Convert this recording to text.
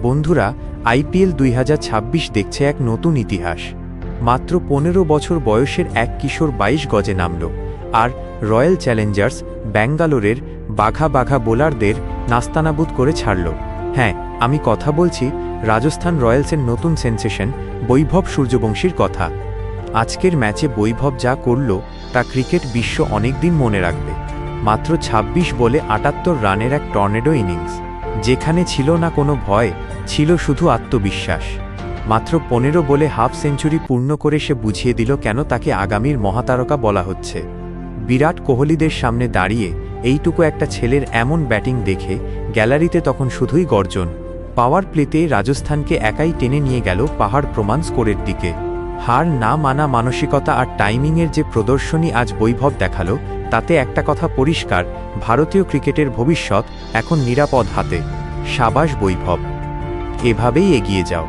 বন্ধুরা, আইপিএল 2026 দেখছে এক নতুন ইতিহাস। মাত্র 15 বছর বয়সের এক কিশোর 22 গজে নামল, আর রয়্যাল চ্যালেঞ্জার্স ব্যাঙ্গালোরের বাঘা বাঘা বোলারদের নাস্তানাবুদ করে ছাড়ল। হ্যাঁ, আমি কথা বলছি রাজস্থান রয়্যালসের নতুন সেন্সেশন বৈভব সূর্যবংশীর কথা। আজকের ম্যাচে বৈভব যা করল তা ক্রিকেট বিশ্ব অনেকদিন মনে রাখবে। মাত্র 26 বলে 78 রানের এক টর্নেডো ইনিংস, যেখানে ছিল না কোনো ভয়, ছিল শুধু আত্মবিশ্বাস। মাত্র 15 বলে হাফ সেঞ্চুরি পূর্ণ করে সে বুঝিয়ে দিল কেন তাকে আগামীর মহাতারকা বলা হচ্ছে। বিরাট কোহলিদের সামনে দাঁড়িয়ে এইটুকু একটা ছেলের এমন ব্যাটিং দেখে গ্যালারিতে তখন শুধুই গর্জন। পাওয়ার প্লেতে রাজস্থানকে একাই টেনে নিয়ে গেল পাহাড় প্রমাণ স্কোরের দিকে। হার না মানা মানসিকতা আর টাইমিংয়ের যে প্রদর্শনী আজ বৈভব দেখালো, তাতে একটা কথা পরিষ্কার, ভারতীয় ক্রিকেটের ভবিষ্যৎ এখন নিরাপদ হাতে। সাবাস বৈভব, এভাবেই এগিয়ে যাও।